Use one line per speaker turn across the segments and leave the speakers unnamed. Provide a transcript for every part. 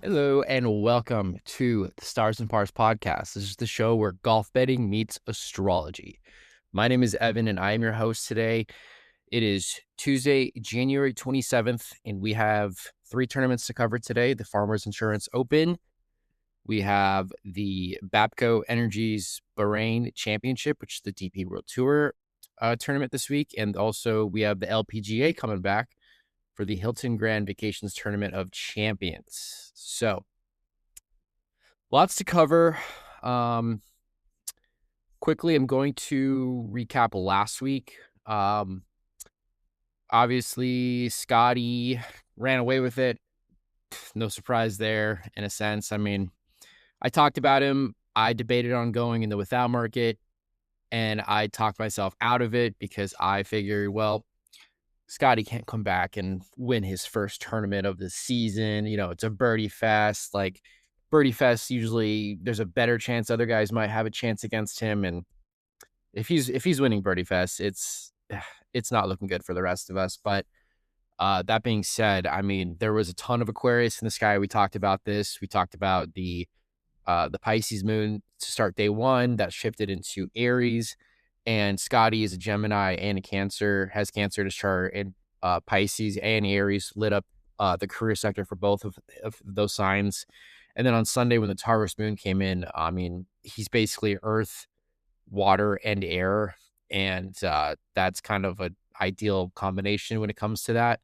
Hello and welcome to the Stars and Pars podcast. This is the show where golf betting meets astrology. My name is Evan and I am your host today. It is Tuesday, January 27th, and we have 3 tournaments to cover today. The Farmers Insurance Open. We have the Babco Energies Bahrain Championship, which is the DP World Tour tournament this week. And also we have the LPGA coming back for the Hilton Grand Vacations Tournament of Champions. So lots to cover. Quickly, I'm going to recap last week. Obviously, Scotty ran away with it. No surprise there, in a sense. I mean, I talked about him. I debated on going in the without market, and I talked myself out of it because I figured, well, Scotty can't come back and win his first tournament of the season. You know, it's a birdie fest. Like birdie fest, usually there's a better chance other guys might have a chance against him. And if he's winning birdie fest, it's not looking good for the rest of us. But that being said, I mean, there was a ton of Aquarius in the sky. We talked about this. We talked about the Pisces moon to start day one that shifted into Aries. And Scotty is a Gemini and a Cancer, has Cancer in his chart, and Pisces and Aries lit up the career sector for both of those signs. And then on Sunday, when the Taurus moon came in, I mean, he's basically Earth, water, and air. And that's kind of an ideal combination when it comes to that.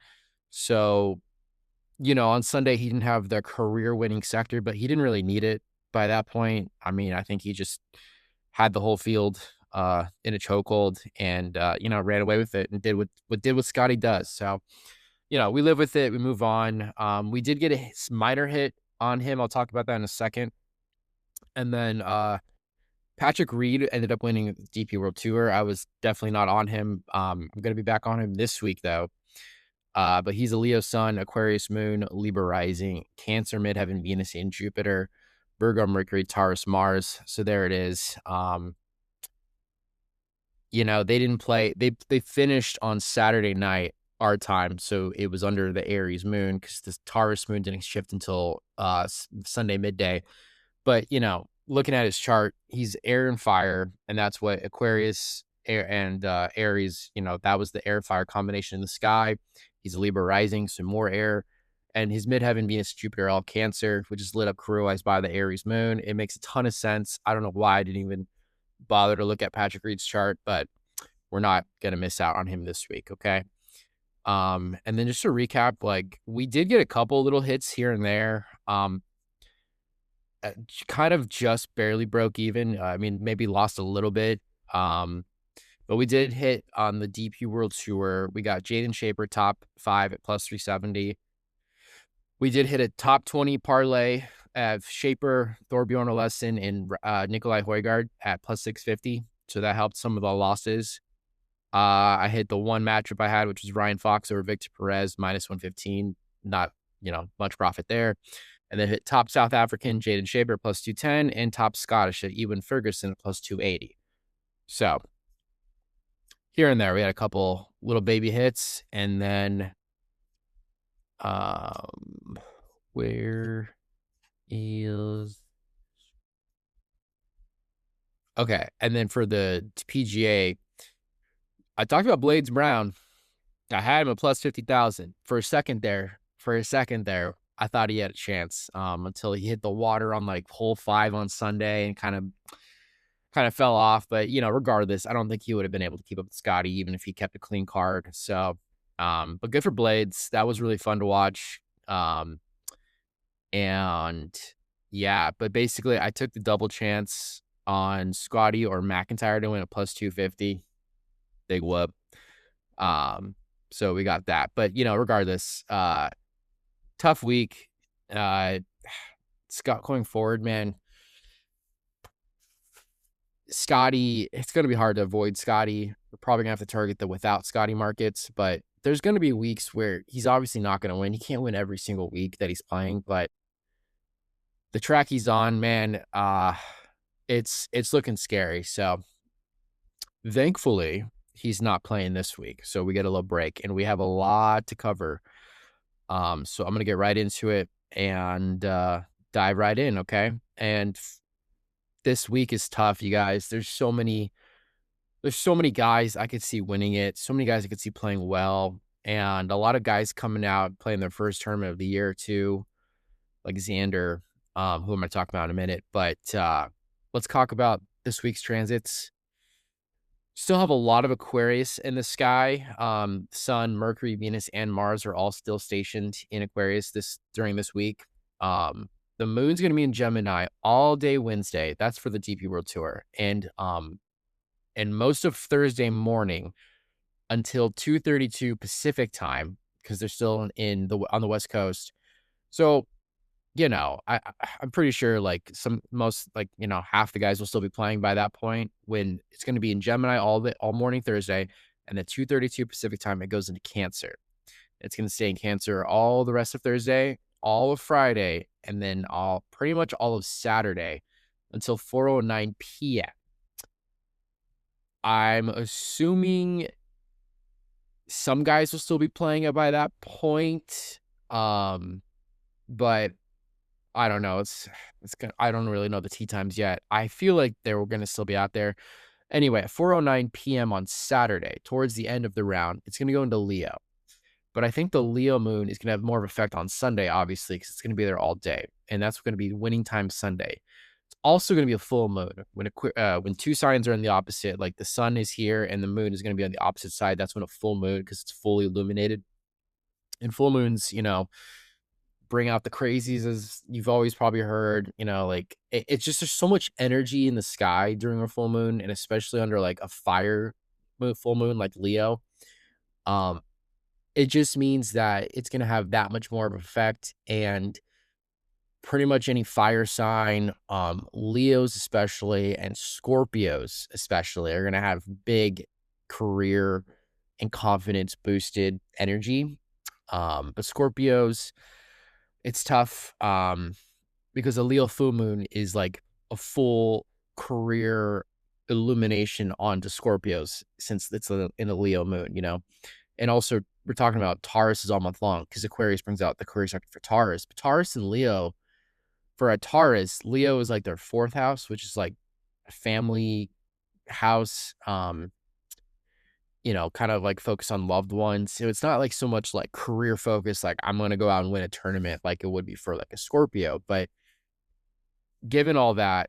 So, you know, on Sunday, he didn't have the career winning sector, but he didn't really need it by that point. I mean, I think he just had the whole field in a chokehold and, you know, ran away with it and did what Scotty does. So, you know, we live with it. We move on. We did get a minor hit on him. I'll talk about that in a second. And then Patrick Reed ended up winning the DP World Tour. I was definitely not on him. I'm going to be back on him this week, though. But he's a Leo sun, Aquarius moon, Libra rising, Cancer midheaven, Venus and Jupiter, Virgo Mercury, Taurus Mars. So there it is. You know, they didn't play. They finished on Saturday night our time, so it was under the Aries moon because the Taurus moon didn't shift until Sunday midday. But you know, looking at his chart, he's air and fire, and that's what Aquarius air and Aries. You know, that was the air fire combination in the sky. He's a Libra rising, so more air. And his midheaven, Venus, Jupiter, all Cancer, which is lit up career-wise by the Aries moon. It makes a ton of sense. I don't know why I didn't even bother to look at Patrick Reed's chart, but we're not going to miss out on him this week, okay? And then just to recap, like, we did get a couple little hits here and there. Kind of just barely broke even. I mean, maybe lost a little bit. But we did hit on the DP World Tour. We got Jaden Shaper top 5 at plus 370. We did hit a top 20 parlay of Shaper, Thorbjorn Olesen, and Nikolai Højgaard at plus 650. So that helped some of the losses. I hit the one matchup I had, which was Ryan Fox over Victor Perez, minus 115. Not, you know, much profit there. And then hit top South African, Jaden Shaper, plus 210, and top Scottish at Ewan Ferguson, plus 280. So here and there, we had a couple little baby hits. And then where is... Okay, and then for the PGA, I talked about Blades Brown. I had him at plus 50,000 for a second there. I thought he had a chance until he hit the water on like hole 5 on Sunday and kind of fell off. But you know, regardless, I don't think he would have been able to keep up with Scotty even if he kept a clean card. So, but good for Blades. That was really fun to watch. And yeah, but basically, I took the double chance on Scotty or McIntyre to win at plus 250. Big whoop. So we got that. But, you know, regardless, tough week. Scott going forward, man. Scotty, it's going to be hard to avoid Scotty. We're probably going to have to target the without Scotty markets, but there's going to be weeks where he's obviously not going to win. He can't win every single week that he's playing, but the track he's on, man, it's looking scary. So thankfully, he's not playing this week, so we get a little break, and we have a lot to cover. So I'm going to get right into it. and dive right in, okay? And this week is tough, you guys. There's so many guys I could see winning it, so many guys I could see playing well, and a lot of guys coming out playing their first tournament of the year too, like Xander, who I'm gonna talk about in a minute. But let's talk about this week's transits. Still have a lot of Aquarius in the sky. Sun, Mercury, Venus, and Mars are all still stationed in Aquarius during this week. The moon's gonna be in Gemini all day Wednesday. That's for the DP World Tour. And most of Thursday morning until 2:32 Pacific time, because they're still on the West Coast. So, I'm pretty sure like half the guys will still be playing by that point, when it's going to be in Gemini all morning Thursday, and then 2:32 Pacific time it goes into Cancer. It's going to stay in Cancer all the rest of Thursday, all of Friday, and then pretty much all of Saturday until 4:09 p.m. I'm assuming some guys will still be playing it by that point. But I don't know. I don't really know the tee times yet. I feel like they're going to still be out there. Anyway, at 4:09 p.m. on Saturday, towards the end of the round, it's going to go into Leo. But I think the Leo moon is going to have more of an effect on Sunday, obviously, because it's going to be there all day. And that's going to be winning time Sunday. It's also going to be a full moon. When two signs are in the opposite, like the sun is here and the moon is going to be on the opposite side, that's when a full moon, because it's fully illuminated. And full moons, bring out the crazies, as you've always probably heard. Like it's just, there's so much energy in the sky during a full moon, and especially under like a full moon like Leo. It just means that it's going to have that much more of an effect. And pretty much any fire sign, Leos especially, and Scorpios especially, are going to have big career and confidence boosted energy. But Scorpios, it's tough, because a Leo full moon is like a full career illumination onto Scorpios, since it's in a Leo moon, And also, we're talking about Taurus is all month long, because Aquarius brings out the career sector for Taurus. But Taurus and Leo, for a Taurus, Leo is like their fourth house, which is like a family house, kind of like focus on loved ones. So it's not like so much like career focus, like I'm going to go out and win a tournament like it would be for like a Scorpio. But given all that,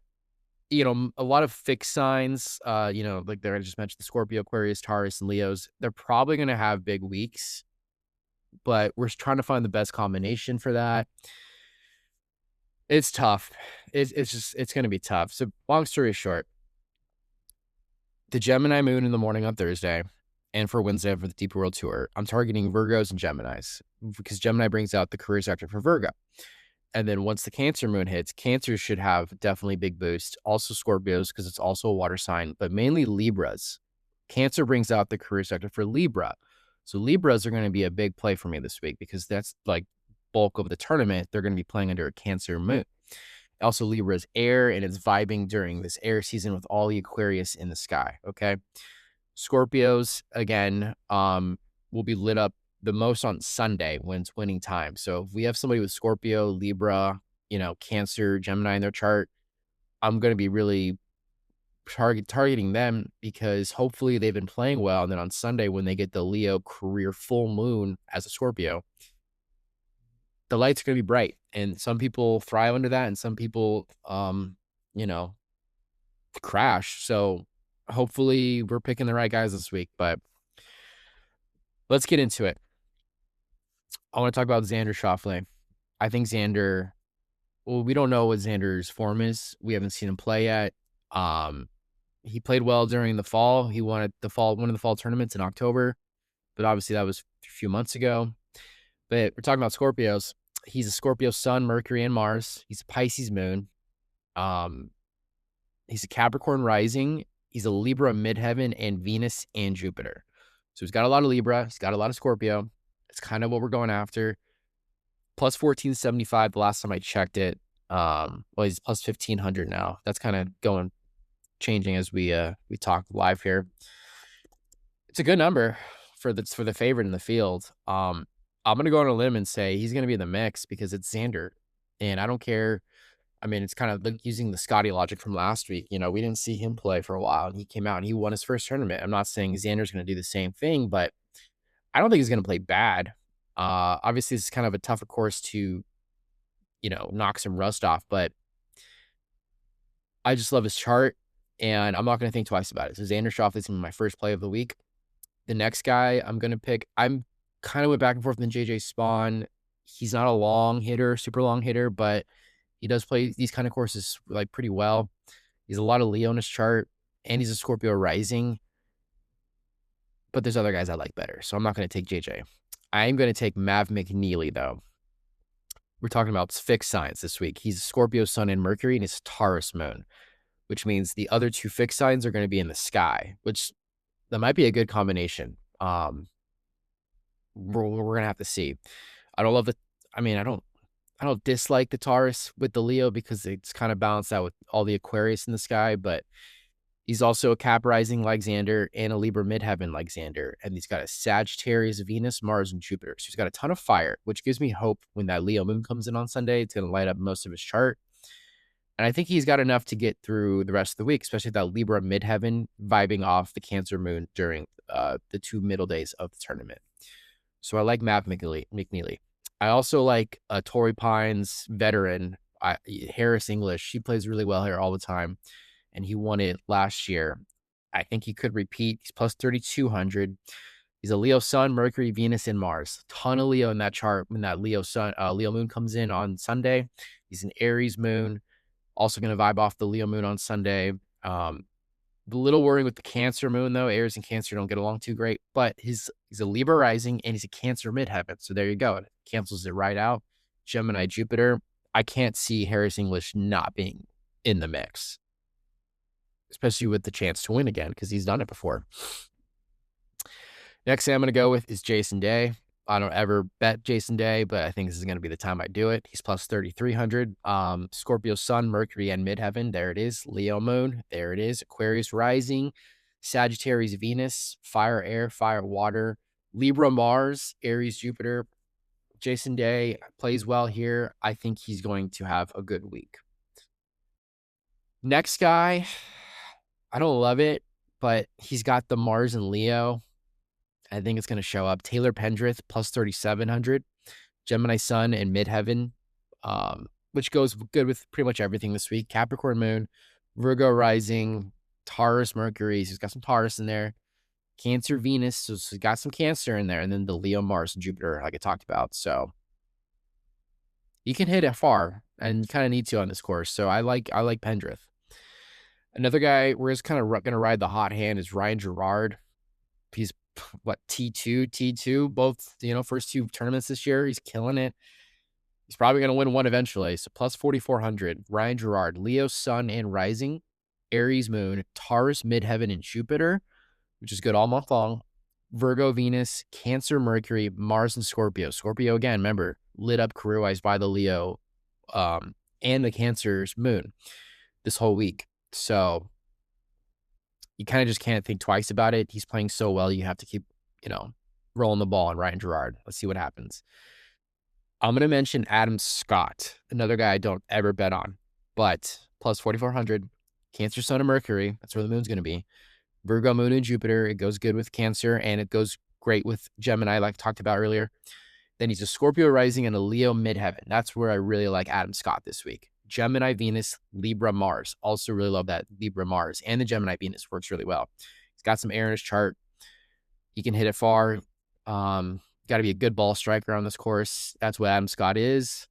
a lot of fixed signs, like I just mentioned, the Scorpio, Aquarius, Taurus, and Leos, they're probably going to have big weeks, but we're trying to find the best combination for that. It's tough. It's going to be tough. So long story short, the Gemini moon in the morning on Thursday, and for Wednesday for the Deep World Tour, I'm targeting Virgos and Geminis, because Gemini brings out the career sector for Virgo. And then once the Cancer moon hits, Cancer should have definitely big boost. Also Scorpios, because it's also a water sign, but mainly Libras. Cancer brings out the career sector for Libra. So Libras are going to be a big play for me this week, because that's like bulk of the tournament. They're going to be playing under a Cancer moon. Also, Libra is air, and it's vibing during this air season with all the Aquarius in the sky. Okay. Scorpios, again, will be lit up the most on Sunday when it's winning time. So if we have somebody with Scorpio, Libra, Cancer, Gemini in their chart, I'm going to be really targeting them, because hopefully they've been playing well. And then on Sunday, when they get the Leo career full moon as a Scorpio, the lights are going to be bright. And some people thrive under that, and some people, crash. So hopefully we're picking the right guys this week. But let's get into it. I want to talk about Xander Schauffele. I think Xander, well, we don't know what Xander's form is. We haven't seen him play yet. He played well during the fall. He won one of the fall tournaments in October, but obviously that was a few months ago. But we're talking about Scorpios. He's a Scorpio sun, Mercury, and Mars. He's a Pisces moon. He's a Capricorn rising. He's a Libra midheaven and Venus and Jupiter. So he's got a lot of Libra. He's got a lot of Scorpio. It's kind of what we're going after. Plus 1475 the last time I checked it. He's plus 1500 now. That's kind of changing as we talk live here. It's a good number for the favorite in the field. I'm gonna go on a limb and say he's gonna be in the mix because it's Xander, and I don't care. I mean, it's kind of like using the Scotty logic from last week. You know, we didn't see him play for a while, and he came out and he won his first tournament. I'm not saying Xander's gonna do the same thing, but I don't think he's gonna play bad. Obviously, it's kind of a tougher course to, knock some rust off, but I just love his chart, and I'm not gonna think twice about it. So Xander Schauffele is gonna be my first play of the week. The next guy I'm gonna pick, I'm kind of went back and forth with JJ Spawn. He's not a long hitter, super long hitter, but he does play these kind of courses like pretty well. He's a lot of Leo in his chart, and he's a Scorpio rising. But there's other guys I like better, so I'm not going to take JJ. I am going to take Mav McNeely, though. We're talking about fixed signs this week. He's a Scorpio Sun and Mercury, and it's Taurus Moon, which means the other two fixed signs are going to be in the sky, which that might be a good combination. We're gonna have to see. I don't love the. I mean, I don't dislike the Taurus with the Leo because it's kind of balanced out with all the Aquarius in the sky, but he's also a Cap rising like Xander and a Libra midheaven like Xander, and he's got a Sagittarius, Venus, Mars, and Jupiter. So he's got a ton of fire, which gives me hope when that Leo moon comes in on Sunday. It's gonna light up most of his chart. And I think he's got enough to get through the rest of the week, especially that Libra midheaven vibing off the Cancer moon during the 2 middle days of the tournament. So I like Mav McNeely. I also like Torrey Pines veteran, Harris English. She plays really well here all the time, and he won it last year. I think he could repeat. He's plus 3,200. He's a Leo Sun, Mercury, Venus, and Mars. Ton of Leo in that chart when that Leo moon comes in on Sunday. He's an Aries moon. Also going to vibe off the Leo moon on Sunday. A little worrying with the Cancer moon, though. Aries and Cancer don't get along too great, but he's a Libra rising and he's a Cancer midheaven. So there you go. It cancels it right out. Gemini, Jupiter. I can't see Harris English not being in the mix, especially with the chance to win again because he's done it before. Next thing I'm going to go with is Jason Day. I don't ever bet Jason Day, but I think this is going to be the time I do it. He's plus 3,300. Scorpio Sun, Mercury, and Midheaven. There it is. Leo Moon. There it is. Aquarius Rising. Sagittarius Venus. Fire Air. Fire Water. Libra Mars. Aries Jupiter. Jason Day plays well here. I think he's going to have a good week. Next guy, I don't love it, but he's got the Mars and Leo. I think it's going to show up. Taylor Pendrith, plus 3,700. Gemini Sun and Midheaven, which goes good with pretty much everything this week. Capricorn Moon, Virgo Rising, Taurus Mercury. So he's got some Taurus in there. Cancer Venus, so he's got some Cancer in there. And then the Leo Mars and Jupiter, like I talked about. So you can hit it far, and you kind of need to on this course. So I like Pendrith. Another guy we're just kind of going to ride the hot hand is Ryan Gerard. He's T2, both, first 2 tournaments this year. He's killing it. He's probably going to win one eventually. So plus 4,400. Ryan Gerard, Leo Sun and Rising, Aries Moon, Taurus Midheaven and Jupiter, which is good all month long. Virgo Venus, Cancer Mercury, Mars and Scorpio. Scorpio again, remember, lit up career-wise by the Leo and the Cancer's moon this whole week. So you kind of just can't think twice about it. He's playing so well. You have to keep, rolling the ball on Ryan Gerard. Let's see what happens. I'm going to mention Adam Scott, another guy I don't ever bet on, but plus 4,400. Cancer, Sun, and Mercury. That's where the moon's going to be. Virgo, Moon, and Jupiter. It goes good with Cancer, and it goes great with Gemini, like I talked about earlier. Then he's a Scorpio rising and a Leo midheaven. That's where I really like Adam Scott this week. Gemini, Venus, Libra, Mars. Also really love that Libra, Mars. And the Gemini, Venus works really well. He's got some air in his chart. He can hit it far. Got to be a good ball striker on this course. That's what Adam Scott is.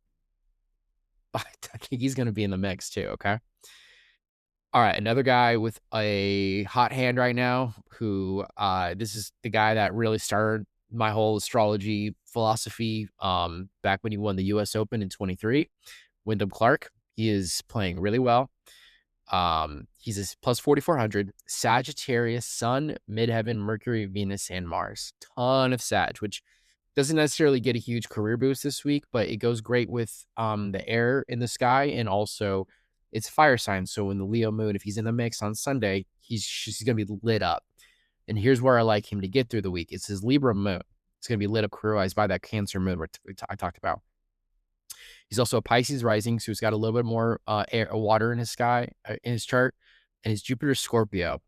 But I think he's going to be in the mix too, okay? All right, another guy with a hot hand right now who this is the guy that really started my whole astrology philosophy back when he won the U.S. Open in 23. Wyndham Clark. He is playing really well. He's a plus 4,400. Sagittarius, Sun, Midheaven, Mercury, Venus, and Mars. Ton of Sag, which doesn't necessarily get a huge career boost this week, but it goes great with the air in the sky, and also it's fire sign. So when the Leo moon, if he's in the mix on Sunday, he's going to be lit up. And here's where I like him to get through the week. It's his Libra moon. It's going to be lit up career-wise by that Cancer moon I talked about. He's also a Pisces rising, so he's got a little bit more water in his sky, in his chart, and his Jupiter Scorpio,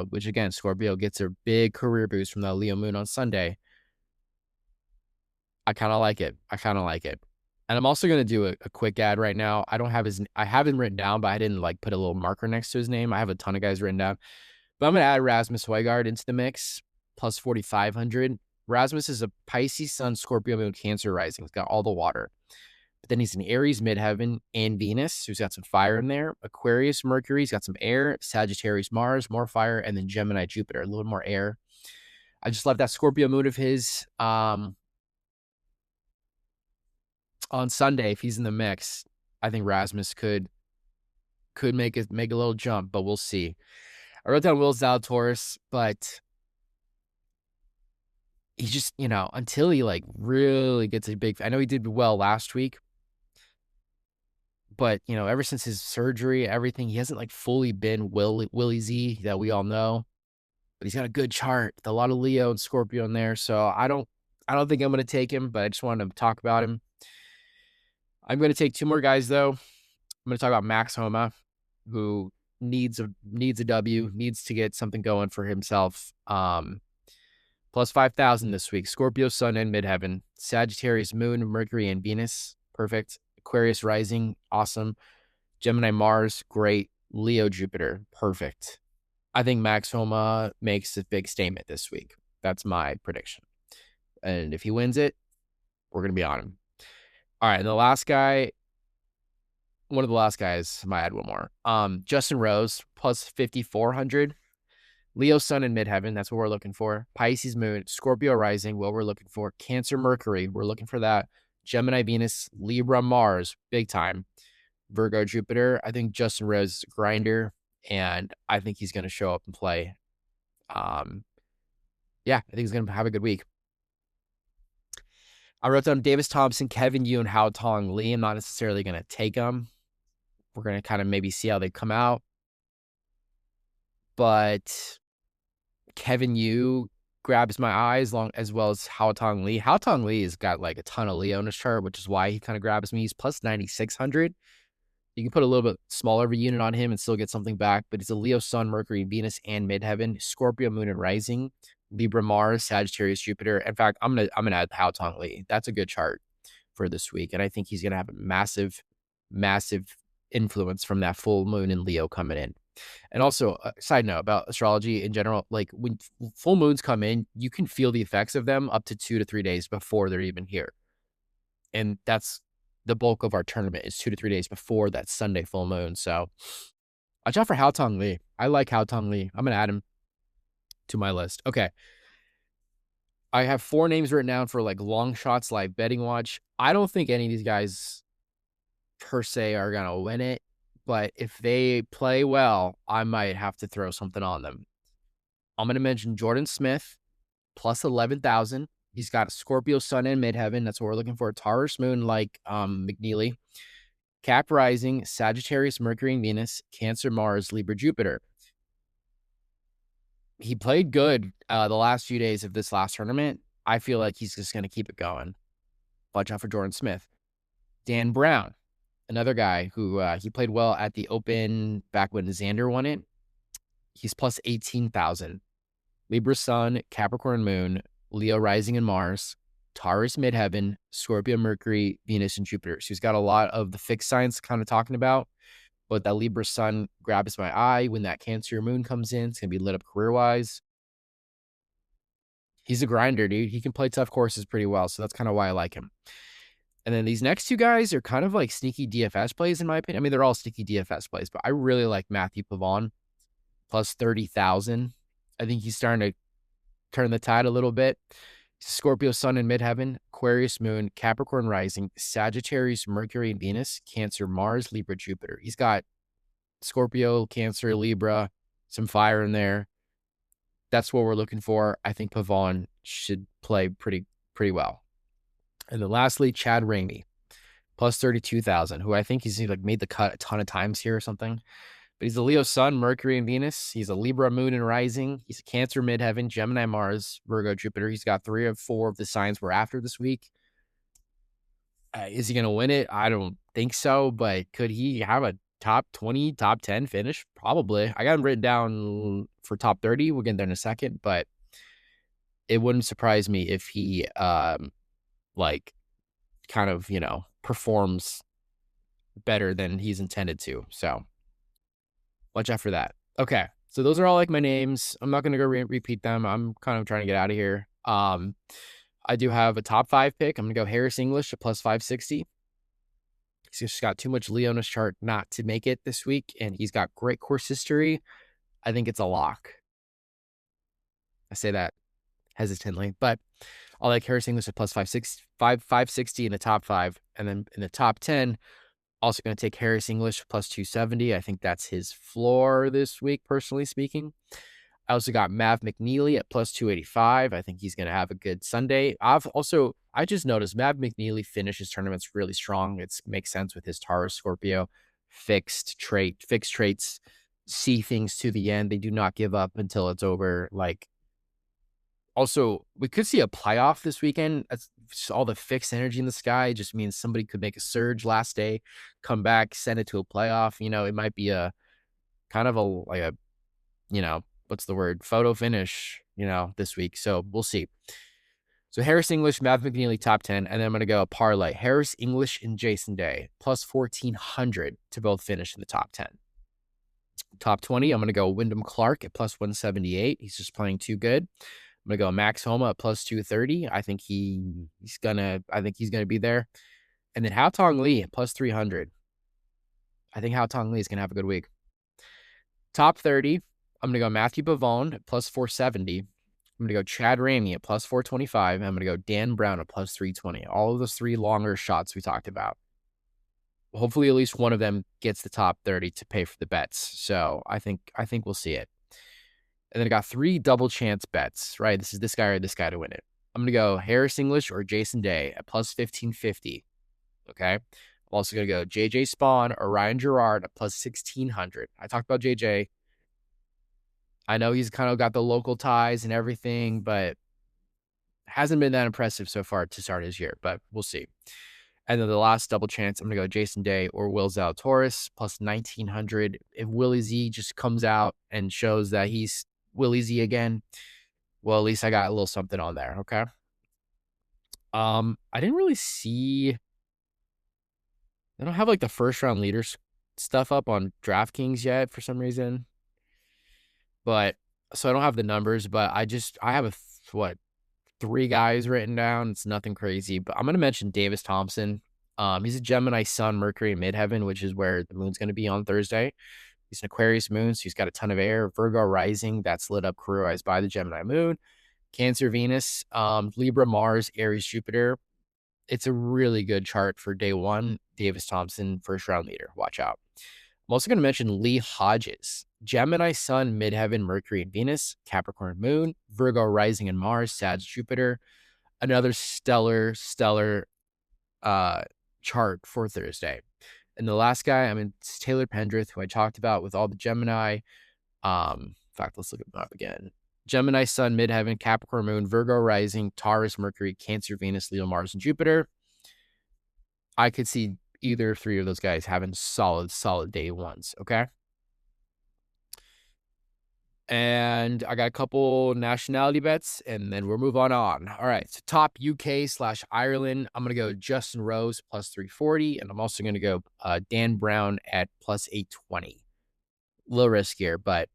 which again, Scorpio gets a big career boost from the Leo moon on Sunday. I kind of like it. And I'm also going to do a quick ad right now. I have him written down, but I didn't like put a little marker next to his name. I have a ton of guys written down, but I'm going to add Rasmus Højgaard into the mix, plus 4,500. Rasmus is a Pisces Sun, Scorpio moon, Cancer rising. He's got all the water. But then he's in Aries, midheaven, and Venus, who's got some fire in there. Aquarius, Mercury, he's got some air. Sagittarius, Mars, more fire. And then Gemini, Jupiter, a little more air. I just love that Scorpio moon of his. On Sunday, if he's in the mix, I think Rasmus could make a little jump, but we'll see. I wrote down Will Zalatoris, but he just, until he like really gets a big, I know he did well last week, but ever since his surgery, everything, he hasn't like fully been Willie Z that we all know. But he's got a good chart, with a lot of Leo and Scorpio in there. So I don't think I'm going to take him, but I just wanted to talk about him. I'm going to take two more guys though. I'm going to talk about Max Homa, who needs a W, needs to get something going for himself. Plus 5,000 this week. Scorpio Sun and midheaven. Sagittarius Moon, Mercury, and Venus. Perfect. Aquarius rising. Awesome. Gemini Mars. Great. Leo Jupiter. Perfect. I think Max Homa makes a big statement this week. That's my prediction. And if he wins it, we're going to be on him. All right. And the last guy, one of the last guys, I might add one more. Justin Rose, plus 5,400. Leo Sun in midheaven, that's what we're looking for. Pisces Moon, Scorpio rising, what we're looking for. Cancer Mercury, we're looking for that. Gemini Venus, Libra Mars, big time. Virgo Jupiter, I think Justin Rose is a grinder, and I think he's going to show up and play. I think he's going to have a good week. I wrote down Davis Thompson, Kevin Yu, and Hao Tong Lee. I'm not necessarily going to take them. We're going to kind of maybe see how they come out. But Kevin Yu grabs my eye as well as Hao Tong Lee. Hao Tong Lee has got like a ton of Leo in his chart, which is why he kind of grabs me. He's plus 9,600. You can put a little bit smaller of a unit on him and still get something back, but he's a Leo Sun, Mercury, Venus, and midheaven. Scorpio Moon and rising. Libra Mars, Sagittarius Jupiter. In fact, I'm gonna add Hao Tong Lee. That's a good chart for this week, and I think he's gonna have a massive influence from that full moon in Leo coming in. And also, side note about astrology in general, like when full moons come in, you can feel the effects of them up to 2 to 3 days before they're even here. And that's the bulk of our tournament, is 2 to 3 days before that Sunday full moon. So watch out for Hao Tong Lee. I like Hao Tong Lee. I'm going to add him to my list. Okay. I have 4 names written down for like long shots live betting watch. I don't think any of these guys per se are going to win it. But if they play well, I might have to throw something on them. I'm going to mention Jordan Smith, plus 11,000. He's got a Scorpio Sun in midheaven. That's what we're looking for. Taurus Moon, like McNeely. Cap rising, Sagittarius, Mercury, and Venus. Cancer, Mars, Libra, Jupiter. He played good the last few days of this last tournament. I feel like he's just going to keep it going. Watch out for Jordan Smith. Dan Brown. Another guy who he played well at the Open back when Xander won it. He's plus 18,000. Libra Sun, Capricorn Moon, Leo rising and Mars, Taurus midheaven, Scorpio Mercury, Venus, and Jupiter. So he's got a lot of the fixed signs kind of talking about, but that Libra Sun grabs my eye when that Cancer Moon comes in. It's going to be lit up career-wise. He's a grinder, dude. He can play tough courses pretty well, so that's kind of why I like him. And then these next two guys are kind of like sneaky DFS plays, in my opinion. I mean, they're all sneaky DFS plays, but I really like Matthew Pavon, plus 30,000. I think he's starting to turn the tide a little bit. Scorpio Sun in midheaven, Aquarius Moon, Capricorn rising, Sagittarius, Mercury, and Venus, Cancer, Mars, Libra, Jupiter. He's got Scorpio, Cancer, Libra, some fire in there. That's what we're looking for. I think Pavon should play pretty well. And then lastly, Chad Ramey, plus 32,000, who I think he's like made the cut a ton of times here or something. But he's a Leo sun, Mercury and Venus. He's a Libra moon and rising. He's a Cancer midheaven, Gemini Mars, Virgo Jupiter. He's got 3 of 4 of the signs we're after this week. Is he going to win it? I don't think so, but could he have a top 20, top 10 finish? Probably. I got him written down for top 30. We'll get there in a second, but it wouldn't surprise me if he like kind of, performs better than he's intended to. So watch out for that. Okay. So those are all like my names. I'm not going to go repeat them. I'm kind of trying to get out of here. I do have a top 5 pick. I'm going to go Harris English at plus 560. He's just got too much Leo in his chart not to make it this week, and he's got great course history. I think it's a lock. I say that hesitantly, but I like Harris English at plus 560 in the top 5. And then in the top 10, also going to take Harris English plus 270. I think that's his floor this week, personally speaking. I also got Mav McNeely at plus 285. I think he's going to have a good Sunday. I just noticed Mav McNeely finishes tournaments really strong. It makes sense with his Taurus Scorpio fixed traits, see things to the end. They do not give up until it's over. Also, we could see a playoff this weekend. That's just all the fixed energy in the sky. It just means somebody could make a surge last day, come back, send it to a playoff. It might be a kind of what's the word? Photo finish, this week. So we'll see. So Harris English, Mav McNeely, top 10. And then I'm going to go parlay Harris English and Jason Day, plus 1,400 to both finish in the top 10. Top 20, I'm going to go Wyndham Clark at plus 178. He's just playing too good. I'm going to go Max Homa at plus 230. I think he's going to be there. And then Hao Tong Lee at plus 300. I think Hao Tong Lee is going to have a good week. Top 30, I'm going to go Matthew Pavone at plus 470. I'm going to go Chad Ramey at plus 425. And I'm going to go Dan Brown at plus 320. All of those 3 longer shots we talked about. Hopefully at least one of them gets the top 30 to pay for the bets. So I think we'll see it. And then I got 3 double chance bets, right? This is this guy or this guy to win it. I'm going to go Harris English or Jason Day at plus 1,550. Okay. I'm also going to go JJ Spawn or Ryan Gerard at plus 1,600. I talked about JJ. I know he's kind of got the local ties and everything, but hasn't been that impressive so far to start his year, but we'll see. And then the last double chance, I'm going to go Jason Day or Will Zalatoris plus 1,900. If Willie Z just comes out and shows that he's Willie Z again, well, at least I got a little something on there, okay? I didn't really see... I don't have, the first-round leaders stuff up on DraftKings yet for some reason. But, so I don't have the numbers, but I have 3 guys written down. It's nothing crazy, but I'm going to mention Davis Thompson. He's a Gemini Sun, Mercury in midheaven, which is where the moon's going to be on Thursday. He's an Aquarius moon, so he's got a ton of air. Virgo rising, that's lit up career-wise by the Gemini moon. Cancer Venus, Libra Mars, Aries Jupiter. It's a really good chart for day 1. Davis Thompson, first round leader. Watch out. I'm also going to mention Lee Hodges. Gemini Sun, Midheaven, Mercury and Venus, Capricorn Moon, Virgo Rising and Mars, Sag Jupiter. Another stellar chart for Thursday. And the last guy, it's Taylor Pendrith, who I talked about with all the Gemini. In fact, let's look him up again. Gemini Sun, Midheaven, Capricorn Moon, Virgo Rising, Taurus, Mercury, Cancer, Venus, Leo, Mars, and Jupiter. I could see either 3 of those guys having solid day 1s, okay? And I got a couple nationality bets, and then we'll move on. All right, so top UK/Ireland, I'm going to go Justin Rose plus 340, and I'm also going to go Dan Brown at plus 820. A little riskier, but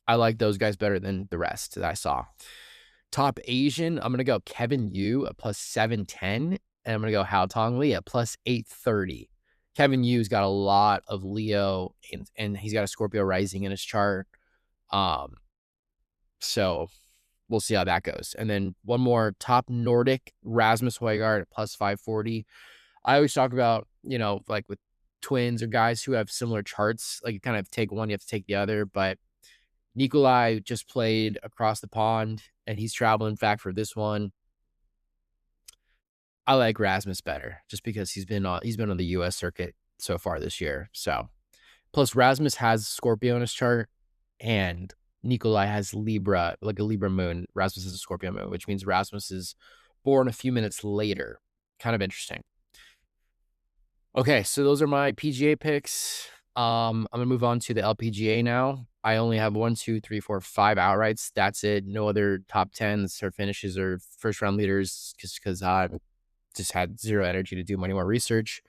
I like those guys better than the rest that I saw. Top Asian, I'm going to go Kevin Yu at plus 710, and I'm going to go Hao Tong Lee at plus 830. Kevin Yu's got a lot of Leo, and he's got a Scorpio rising in his chart. So we'll see how that goes. And then one more, top Nordic, Rasmus Højgaard at plus 540. I always talk about, with twins or guys who have similar charts, you kind of take one, you have to take the other. But Nikolai just played across the pond, and he's traveling, in fact, for this one. I like Rasmus better just because he's been on the U.S. circuit so far this year. So, Plus, Rasmus has Scorpio in his chart, and Nikolai has Libra, like a Libra moon. Rasmus is a Scorpio moon, which means Rasmus is born a few minutes later. Kind of interesting. Okay, so those are my PGA picks. I'm gonna move on to the LPGA now. I only have 1, 2, 3, 4, 5 outrights. That's it. No other top tens or finishes or first round leaders, just because I just had zero energy to do any more research.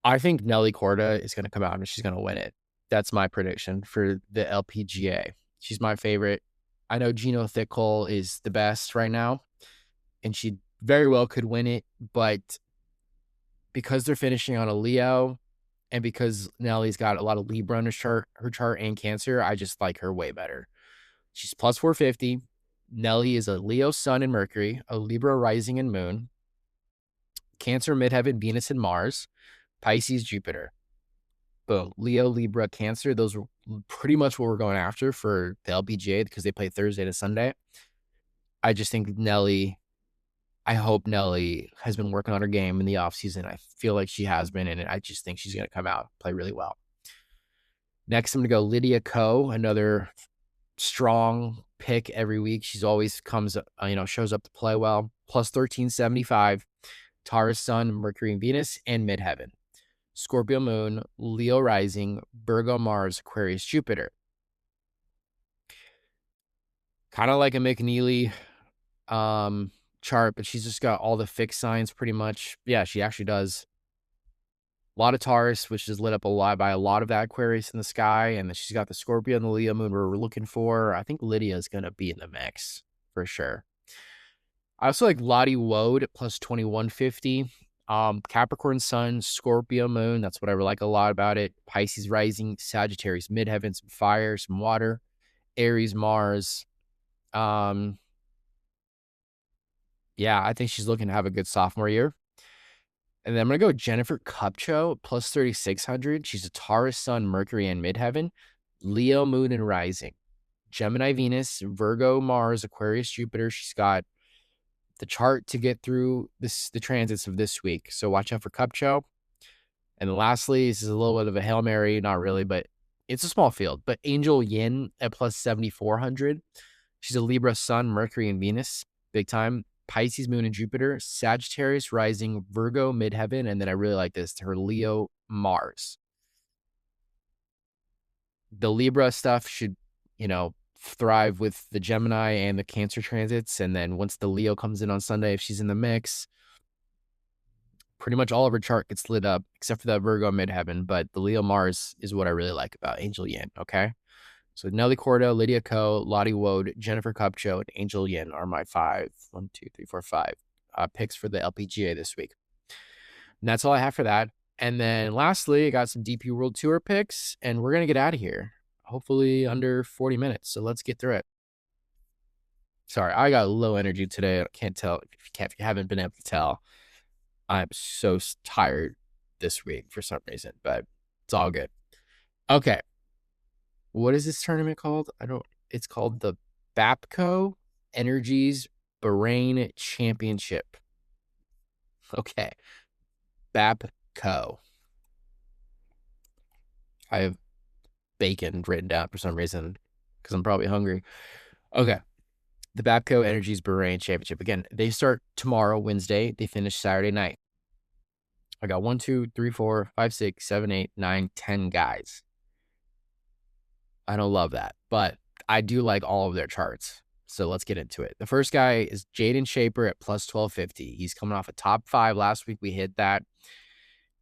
I think Nelly Korda is gonna come out and she's gonna win it. That's my prediction for the LPGA. She's my favorite. I know Gino Thickle is the best right now, and she very well could win it, but because they're finishing on a Leo, and because Nelly's got a lot of Libra in her chart and Cancer, I just like her way better. She's plus 450. Nelly is a Leo Sun and Mercury, a Libra rising and Moon, Cancer midheaven, Venus and Mars, Pisces, Jupiter. Boom. Leo, Libra, Cancer. Those are pretty much what we're going after for the LPGA because they play Thursday to Sunday. I just think I hope Nelly has been working on her game in the offseason. I feel like she has been, and I just think she's going to come out, play really well. Next, I'm going to go Lydia Ko, another strong pick every week. She's always shows up to play well. Plus 1375, Taurus Sun, Mercury and Venus, and midheaven. Scorpio Moon, Leo Rising, Virgo Mars, Aquarius Jupiter. Kind of like a McNeely chart, but she's just got all the fixed signs pretty much. Yeah, she actually does. A lot of Taurus, which is lit up a lot by a lot of that Aquarius in the sky, and then she's got the Scorpio and the Leo moon we're looking for. I think Lydia is going to be in the mix for sure. I also like Lottie Woad at plus 2150. Capricorn Sun, Scorpio Moon. That's what I like a lot about it. Pisces Rising, Sagittarius Midheaven, some fire, some water. Aries Mars. Yeah, I think she's looking to have a good sophomore year. And then I'm going to go Jennifer Kupcho, plus 3,600. She's a Taurus Sun, Mercury, and Midheaven. Leo Moon and Rising. Gemini Venus, Virgo Mars, Aquarius Jupiter. She's got the chart to get through the transits of this week. So watch out for Kupcho. And then lastly, this is a little bit of a Hail Mary. Not really, but it's a small field. But Angel Yin at plus 7,400. She's a Libra Sun, Mercury, and Venus. Big time. Pisces Moon and Jupiter. Sagittarius Rising, Virgo Midheaven. And then I really like this, her Leo Mars. The Libra stuff should, thrive with the Gemini and the Cancer transits. And then once the Leo comes in on Sunday, if she's in the mix, pretty much all of her chart gets lit up except for that Virgo midheaven. But the Leo Mars is what I really like about Angel Yin. Okay. So Nelly Korda, Lydia Ko, Lottie Woad, Jennifer Kupcho, and Angel Yin are my 5 picks for the LPGA this week. And that's all I have for that. And then lastly, I got some DP World Tour picks, and we're going to get out of here. Hopefully under 40 minutes. So let's get through it. Sorry, I got low energy today. I can't tell if you haven't been able to tell. I'm so tired this week for some reason, but it's all good. Okay. What is this tournament called? It's called the BAPCO Energies Bahrain Championship. Okay. BAPCO. I have bacon written down for some reason because I'm probably hungry. Okay. The BAPCO Energies Bahrain Championship. Again, they start tomorrow, Wednesday. They finish Saturday night. I got 1, 2, 3, 4, 5, 6, 7, 8, 9, 10 guys. I don't love that, but I do like all of their charts. So let's get into it. The first guy is Jaden Shaper at plus 1250. He's coming off a top 5 last week. We hit that.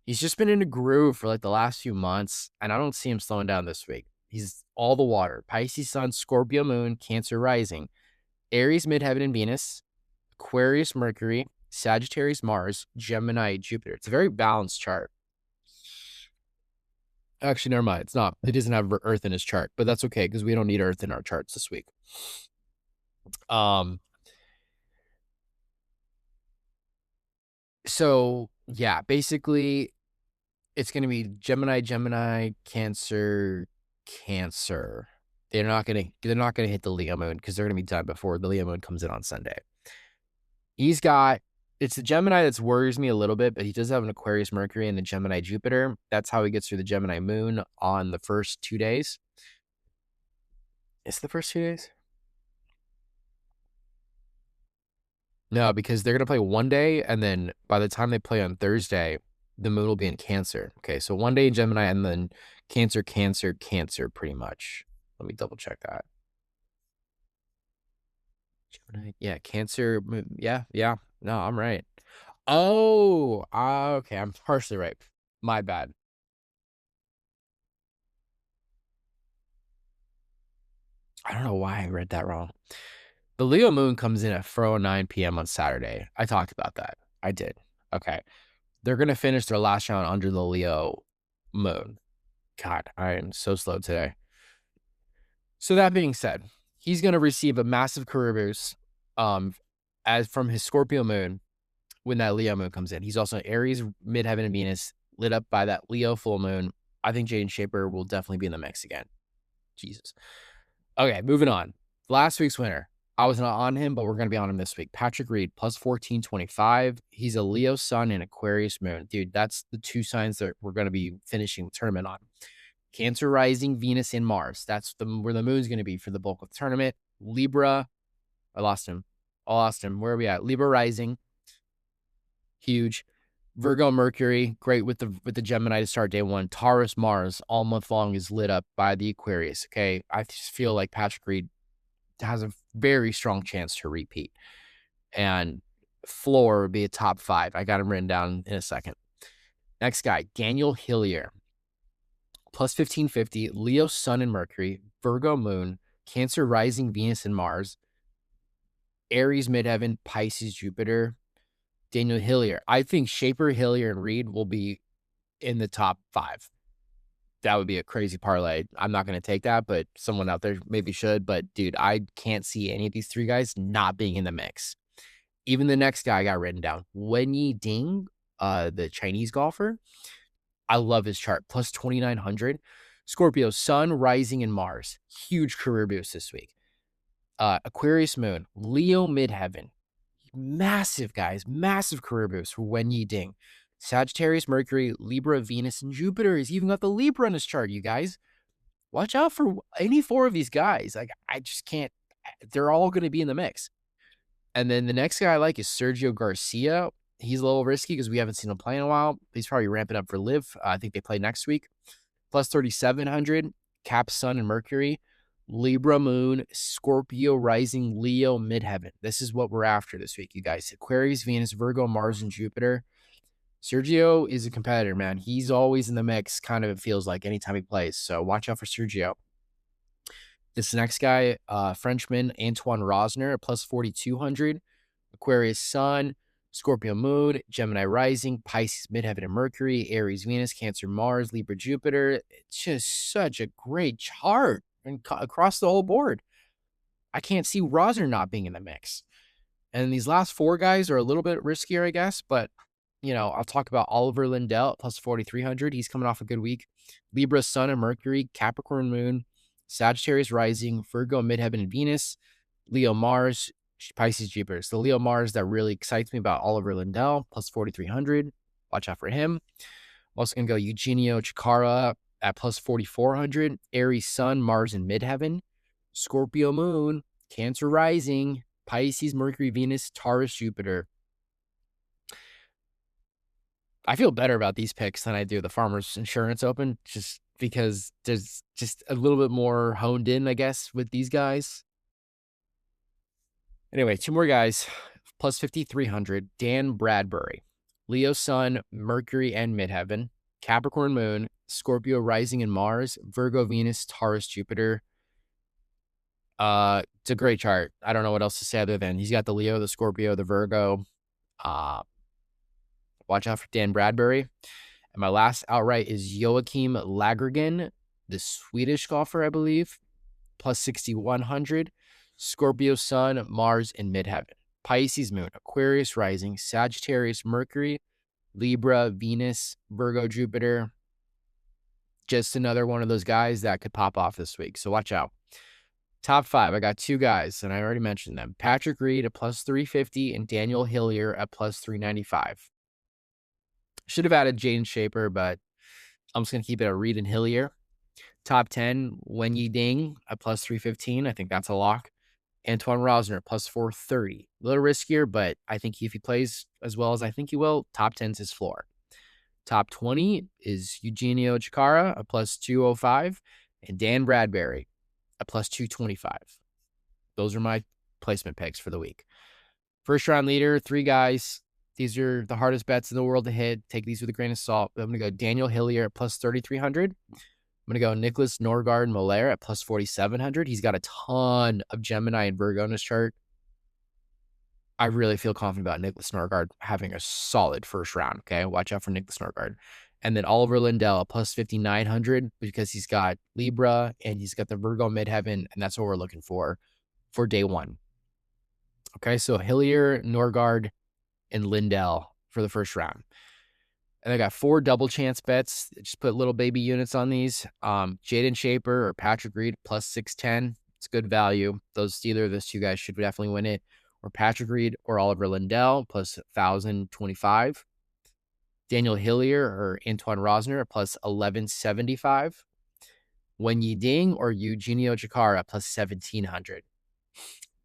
He's just been in a groove for like the last few months, and I don't see him slowing down this week. He's all the water. Pisces Sun, Scorpio Moon, Cancer Rising, Aries Midheaven and Venus, Aquarius Mercury, Sagittarius Mars, Gemini Jupiter. It's a very balanced chart. Actually, never mind. It's not. It doesn't have Earth in his chart, but that's okay because we don't need Earth in our charts this week. So yeah, basically it's going to be Gemini, Cancer. They're not going to hit the Leo moon because they're going to be done before the Leo moon comes in on Sunday. He's got It's the Gemini that worries me a little bit, but he does have an Aquarius Mercury and the Gemini Jupiter. That's how he gets through the Gemini Moon on the first 2 days. It's the first 2 days? No, because they're going to play one day, and then by the time they play on Thursday, the moon will be in Cancer. Okay, so one day in Gemini, and then Cancer, Cancer, Cancer, pretty much. Let me double check that. Gemini, yeah, Cancer, yeah. No, I'm right. Oh, okay, I'm partially right. My bad. I don't know why I read that wrong. The Leo moon comes in at 4:09 p.m. on Saturday. I talked about that. I did. Okay. They're going to finish their last round under the Leo moon. God, I am so slow today. So that being said, he's going to receive a massive career boost as from his Scorpio moon when that Leo moon comes in. He's also Aries, midheaven, and Venus lit up by that Leo full moon. I think Jaden Shaper will definitely be in the mix again. Jesus. Okay, moving on. Last week's winner. I was not on him, but we're going to be on him this week. Patrick Reed, plus 1425. He's a Leo sun and Aquarius moon. Dude, that's the 2 signs that we're going to be finishing the tournament on. Cancer rising, Venus and Mars. That's where the moon's going to be for the bulk of the tournament. Libra. I lost him. Where are we at? Libra rising. Huge. Virgo Mercury, great with the Gemini to start day 1. Taurus Mars all month long is lit up by the Aquarius. Okay, I just feel like Patrick Reed has a very strong chance to repeat, and floor would be a top 5. I got him written down in a second. Next guy, Daniel Hillier, plus 1550. Leo Sun and Mercury, Virgo Moon, Cancer rising, Venus and Mars, Aries midheaven, Pisces Jupiter. Daniel Hillier. I think Shaper, Hillier, and Reed will be in the top 5. That would be a crazy parlay. I'm not going to take that, but someone out there maybe should. But, dude, I can't see any of these 3 guys not being in the mix. Even the next guy I got written down, Wenyi Ding, the Chinese golfer. I love his chart. Plus 2,900. Scorpio, Sun, Rising, and Mars. Huge career boost this week. Aquarius Moon, Leo midheaven. Massive, guys. Massive career boost for Wenyi Ding. Sagittarius, Mercury, Libra, Venus, and Jupiter. He's even got the Libra in his chart, you guys. Watch out for any 4 of these guys. Like, I just can't. They're all going to be in the mix. And then the next guy I like is Sergio Garcia. He's a little risky because we haven't seen him play in a while. He's probably ramping up for Live. I think they play next week. Plus 3,700. Cap, Sun, and Mercury. Libra moon, Scorpio rising, Leo midheaven. This is what we're after this week, you guys. Aquarius, Venus, Virgo, Mars, and Jupiter. Sergio is a competitor, man. He's always in the mix, kind of it feels like, anytime he plays. So watch out for Sergio. This next guy, Frenchman, Antoine Rosner, plus 4,200. Aquarius Sun, Scorpio moon, Gemini rising, Pisces midheaven and Mercury, Aries Venus, Cancer Mars, Libra Jupiter. It's just such a great chart. And across the whole board. I can't see Rosner not being in the mix. And these last 4 guys are a little bit riskier, I guess. But, I'll talk about Oliver Lindell, plus 4,300. He's coming off a good week. Libra, Sun, and Mercury, Capricorn Moon, Sagittarius rising, Virgo, midheaven, and Venus, Leo, Mars, Pisces, Jupiter. So the Leo, Mars that really excites me about Oliver Lindell, plus 4,300. Watch out for him. I'm also going to go Eugenio Chikara at plus 4,400. Aries Sun, Mars, and midheaven. Scorpio Moon, Cancer rising, Pisces, Mercury, Venus, Taurus, Jupiter. I feel better about these picks than I do the Farmers Insurance Open, just because there's just a little bit more honed in, I guess, with these guys. Anyway, 2 more guys, plus 5,300. Dan Bradbury, Leo Sun, Mercury, and midheaven. Capricorn Moon, Scorpio rising in Mars, Virgo Venus, Taurus Jupiter. It's a great chart. I don't know what else to say other than he's got the Leo, the Scorpio, the Virgo. Watch out for Dan Bradbury. And my last outright is Joachim Lagergren, the Swedish golfer, I believe. Plus 6,100. Scorpio Sun, Mars, and midheaven. Pisces Moon, Aquarius rising, Sagittarius, Mercury, Libra, Venus, Virgo, Jupiter. Just another one of those guys that could pop off this week. So watch out. Top 5, I got 2 guys, and I already mentioned them. Patrick Reed at plus 350 and Daniel Hillier at plus 395. Should have added Jaden Shaper, but I'm just going to keep it at Reed and Hillier. Top 10, Wen Yi Ding at plus 315. I think that's a lock. Antoine Rosner at plus 430. A little riskier, but I think if he plays as well as I think he will, top 10's his floor. Top 20 is Eugenio Chikara at plus 205 and Dan Bradbury at plus 225. Those are my placement picks for the week. First round leader, 3 guys. These are the hardest bets in the world to hit. Take these with a grain of salt. I'm going to go Daniel Hillier at plus 3,300. I'm going to go Nicholas Norgard Malaire at plus 4,700. He's got a ton of Gemini and Virgo in his chart. I really feel confident about Nicholas Norgard having a solid first round. Okay, watch out for Nicholas Norgard. And then Oliver Lindell at plus 5,900 because he's got Libra and he's got the Virgo midheaven, and that's what we're looking for day one. Okay, so Hillier, Norgard, and Lindell for the first round. And I got 4 double chance bets. Just put little baby units on these. Jaden Shaper or Patrick Reed plus 610. It's good value. Either of those 2 guys should definitely win it. Or Patrick Reed or Oliver Lindell plus 1,025. Daniel Hillier or Antoine Rosner plus 1,175. Wen Yi Ding or Eugenio Chikara plus 1,700.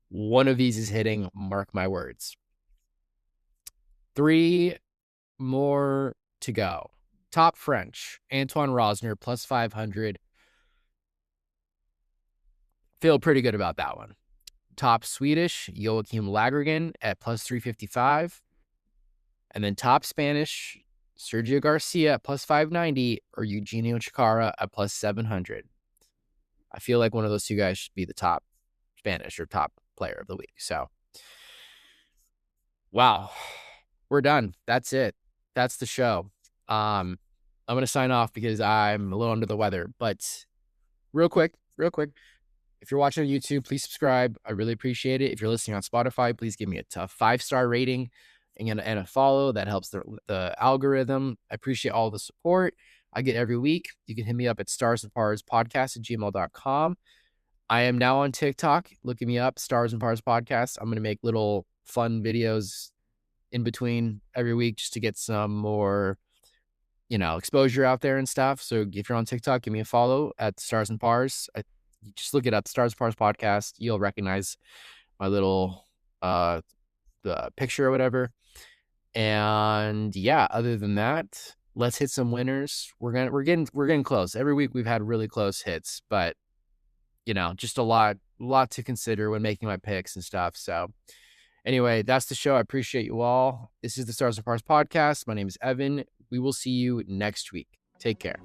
One of these is hitting, mark my words. 3 more to go. Top French, Antoine Rosner plus 500. Feel pretty good about that one. Top Swedish, Joachim Lagergren at plus 355. And then top Spanish, Sergio Garcia at plus 590 or Eugenio Chikara at plus 700. I feel like one of those 2 guys should be the top Spanish or top player of the week. So, wow, we're done. That's it. That's the show. I'm going to sign off because I'm a little under the weather, but real quick, if you're watching on YouTube, please subscribe. I really appreciate it. If you're listening on Spotify, please give me a tough 5-star rating and a follow. That helps the algorithm. I appreciate all the support I get every week. You can hit me up at starsandparspodcast@gmail.com. I am now on TikTok. Look me up, Stars and Pars Podcast. I'm going to make little fun videos in between every week just to get some more, exposure out there and stuff. So if you're on TikTok, give me a follow at Stars and Pars. Just look it up, Stars and Pars Podcast. You'll recognize my little the picture or whatever. And yeah, other than that, let's hit some winners. We're getting close. Every week we've had really close hits, but just a lot to consider when making my picks and stuff. So anyway, that's the show. I appreciate you all. This is the Stars and Pars Podcast. My name is Evan. We will see you next week. Take care.